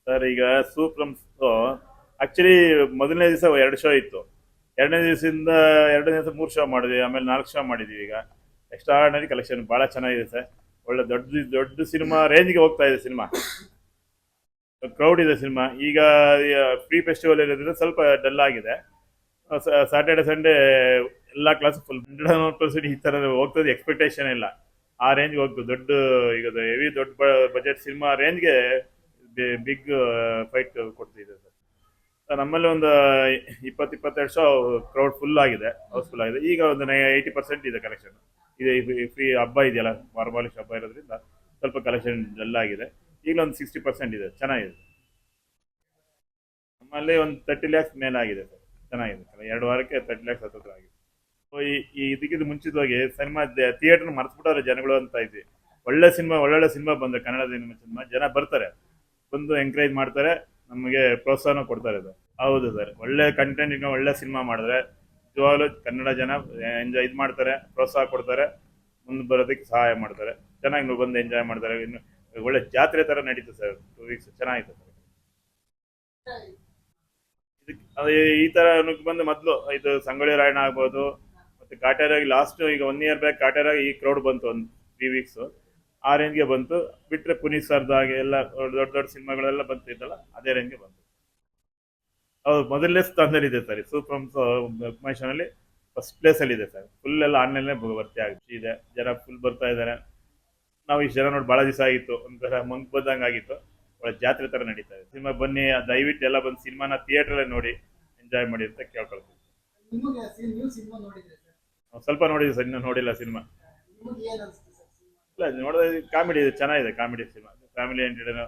Sir ಈಗ ಸೂಪ್ರಮ್ಸ್ actually ಮೊದಲನೇ ದಿವಸ 2 ಶೋ ಇತ್ತು. ಎರಡನೇ ದಿವಸದಿಂದ ಎರಡನೇ ದಿವಸ 3 ಶೋ ಮಾಡಿದ್ವಿ, ಆಮೇಲೆ 4 ಶೋ ಮಾಡಿದ್ವಿ. ಈಗ ಎಕ್ಸ್ಟ್ರಾ ಆರ್ಡಿನರಿ ಕಲೆಕ್ಷನ್ ಬಹಳ ಚೆನ್ನಾಗಿದೆ ಸರ್. ಒಳ್ಳೆ ದೊಡ್ಡ ದೊಡ್ಡ ಸಿನಿಮಾ ರೇಂಜ್ಗೆ ಹೋಗ್ತಾ ಇದೆ ಸಿನಿಮಾ. ಕ್ರೌಡ್ ಇದೆ ಸಿನಿಮಾ. ಈಗ ಪ್ರೀ ಫೆಸ್ಟಿವಲ್ ಇರೋದ್ರಿಂದ ಸ್ವಲ್ಪ ಡಲ್ ಆಗಿದೆ. ಸ್ಯಾಟರ್ಡೆ ಸಂಡೇ ಎಲ್ಲ ಕ್ಲಾಸ್ ಫುಲ್ 100% ಈ ತರ ಹೋಗ್ತದೆ, ಎಕ್ಸ್ಪೆಕ್ಟೇಷನ್ ಇಲ್ಲ. ಆ ರೇಂಜ್ಗೆ ಹೋಗ್ತದೆ. ದೊಡ್ಡ ಈಗ ಹೆವಿ ದೊಡ್ಡ ಬಜೆಟ್ ಸಿನಿಮಾ ರೇಂಜ್ಗೆ ಬಿಗ್ ಫೈಟ್ ಕೊಡ್ತಿದೆ ಸರ್. ನಮ್ಮಲ್ಲಿ ಒಂದು 20-22 ಶೋ ಕ್ರೌಡ್ ಫುಲ್ ಆಗಿದೆ, ಹೌಸ್ಫುಲ್ ಆಗಿದೆ. ಈಗ ಒಂದು 80% ಇದೆ ಕಲೆಕ್ಷನ್. ಇದೆ ಫ್ರೀ ಹಬ್ಬ ಇದೆಯಲ್ಲ, ವರಮಹಾಲಕ್ಷ್ಮಿ ಹಬ್ಬ ಇರೋದ್ರಿಂದ ಸ್ವಲ್ಪ ಕಲೆಕ್ಷನ್ ಡಲ್ ಆಗಿದೆ. ಈಗಲೂ ಒಂದು 60% ಇದೆ, ಚೆನ್ನಾಗಿದೆ. ನಮ್ಮಲ್ಲಿ ಒಂದು 30 ಲ್ಯಾಕ್ಸ್ ಮೇಲೆ ಆಗಿದೆ ಸರ್. ಚೆನ್ನಾಗಿದೆ ಸರ್. 2 ವಾರಕ್ಕೆ 30 ಲ್ಯಾಕ್ಸ್ ಹತ್ತಿರ ಆಗಿದೆ. ಈ ಇದಕ್ಕಿಂತ ಮುಂಚಿತವಾಗಿ ಸಿನಿಮಾ ಥಿಯೇಟರ್ ಮರ್ತ್ಬಿಟ್ಟವ್ರೆ ಜನಗಳು ಅಂತ ಇದ್ವಿ. ಒಳ್ಳೆ ಸಿನಿಮಾ ಬಂದ್ರೆ ಕನ್ನಡ ಸಿನಿಮಾ ಜನ ಬರ್ತಾರೆ, ಬಂದು ಎಂಕರೇಜ್ ಮಾಡ್ತಾರೆ, ನಮಗೆ ಪ್ರೋತ್ಸಾಹನ ಕೊಡ್ತಾರೆ ಸರ್. ಹೌದು ಸರ್, ಒಳ್ಳೆ ಕಂಟೆಂಟ್ ಒಳ್ಳೆ ಸಿನಿಮಾ ಮಾಡಿದ್ರೆ ನಿಜವಾಗ್ಲೂ ಕನ್ನಡ ಜನ ಎಂಜಾಯ್ ಮಾಡ್ತಾರೆ, ಪ್ರೋತ್ಸಾಹ ಕೊಡ್ತಾರೆ, ಮುಂದೆ ಬರೋದಕ್ಕೆ ಸಹಾಯ ಮಾಡ್ತಾರೆ. ಚೆನ್ನಾಗಿ ಬಂದು ಎಂಜಾಯ್ ಮಾಡ್ತಾರೆ. ಇನ್ನು ಒಳ್ಳೆ ಜಾತ್ರೆ ತರ ನಡೀತು ಸರ್. 2 ವೀಕ್ಸ್ ಚೆನ್ನಾಗಿತ್ತು ಸರ್. ಈ ತರ ಬಂದು ಮೊದಲು ಇದು ಸಂಗೊಳ್ಳಿ ರಾಯಣ್ಣ ಆಗ್ಬೋದು, ಮತ್ತೆ ಕಾಟೇರಾಗಿ ಲಾಸ್ಟ್ ಈಗ 1 ಇಯರ್ ಬ್ಯಾಕ್ ಕಾಟೇರಾಗಿ ಈ ಕ್ರೌಡ್ ಬಂತು ಒಂದು 3 ವೀಕ್ಸ್. ಆ ರೇಂಜ್ಗೆ ಬಂತು. ಬಿಟ್ರೆ ಪುನೀತ್ ಸರ್ದಾಗೆ ಎಲ್ಲ ದೊಡ್ಡ ದೊಡ್ಡ ಸಿನಿಮಾಗಳೆಲ್ಲ ಬಂತಿದ್ದಲ್ಲ, ಅದೇ ರೇಂಜ್ಗೆ ಬಂತು. ಹೌದು, ಮೊದಲನೇ ಸ್ಥಾನದಲ್ಲಿದೆ ಸರ್. ಸೂಪರ್ ನಲ್ಲಿ ಫಸ್ಟ್ ಪ್ಲೇಸ್ ಅಲ್ಲಿ ಇದೆ ಸರ್. ಫುಲ್ ಎಲ್ಲ ಆನ್ಲೈನ್ ಭರ್ತಿ ಇದೆ, ಜನ ಫುಲ್ ಬರ್ತಾ ಇದ್ದಾರೆ. ನಾವು ಇಷ್ಟು ಜನ ನೋಡಿ ಬಹಳ ದಿವಸ ಆಗಿತ್ತು, ಒಂಥರ ಮಂಕ್ ಬಂದಂಗೆ ಆಗಿತ್ತು. ಒಳ್ಳೆ ಜಾತ್ರೆ ತರ ನಡೀತಾ ಇದೆ ಸಿನಿಮಾ. ಬನ್ನಿ, ದಯವಿಟ್ಟು ಎಲ್ಲ ಬಂದು ಸಿನಿಮಾನ ಥಿಯೇಟರ್ ಅಲ್ಲೇ ನೋಡಿ ಎಂಜಾಯ್ ಮಾಡಿ ಅಂತ ಕೇಳ್ಕೊಳ್ತೀವಿ. ಸ್ವಲ್ಪ ನೋಡಿದ್ವಿ ಸರ್, ಇನ್ನೂ ನೋಡಿಲ್ಲ ಸಿನಿಮಾ. ಇಲ್ಲ, ನೋಡಿದ್ರೆ ಕಾಮಿಡಿ ಇದೆ, ಚೆನ್ನಾಗಿದೆ comedy cinema. Family entertain,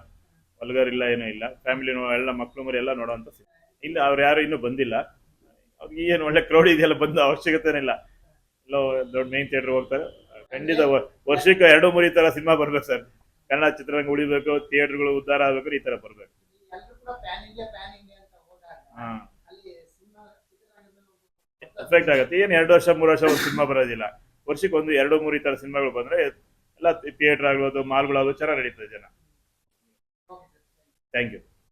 vulgar ಇಲ್ಲ, ಏನೂ ಇಲ್ಲ. ಫ್ಯಾಮಿಲಿ ಎಲ್ಲ ಮಕ್ಕಳು ಮರಿ ಎಲ್ಲ ನೋಡುವಂತ ಸಿನಿಮಾ. ಇಲ್ಲ, ಅವ್ರು ಯಾರು ಇನ್ನೂ ಬಂದಿಲ್ಲ. ಅವ್ರಿಗೆ ಏನು ಒಳ್ಳೆ ಕ್ರೌಡ್ ಇದೆಯಲ್ಲ, ಬಂದು ಅವಶ್ಯಕತೆನೇ ಇಲ್ಲ. ಎಲ್ಲ ದೊಡ್ಡ ಮೇನ್ ಥಿಯೇಟರ್ ಹೋಗ್ತಾರೆ. ಖಂಡಿತ ವರ್ಷಕ್ಕೆ 2-3 ಈ ತರ ಸಿನಿಮಾ ಬರ್ಬೇಕು ಸರ್. ಕನ್ನಡ ಚಿತ್ರರಂಗ ಉಳಿಬೇಕು, ಥಿಯೇಟರ್ಗಳು ಉದ್ಧಾರ ಆಗ್ಬೇಕು, ಈ ತರ ಬರ್ಬೇಕು. ಹಾ, ಎಫೆಕ್ಟ್ ಆಗುತ್ತೆ. ಏನು 2 ವರ್ಷ 3 ವರ್ಷ ಒಂದು ಸಿನಿಮಾ ಬರೋದಿಲ್ಲ. ವರ್ಷಕ್ಕೆ 1-2-3 ಈ ತರ ಸಿನಿಮಾಗಳು ಬಂದ್ರೆ ಎಲ್ಲ ಥಿಯೇಟರ್ ಆಗೋದು, ಮಾಲ್ಗಳಾಗೋದು ಚೆನ್ನಾಗಿ ನಡೀತದೆ ಜನ. Thank you.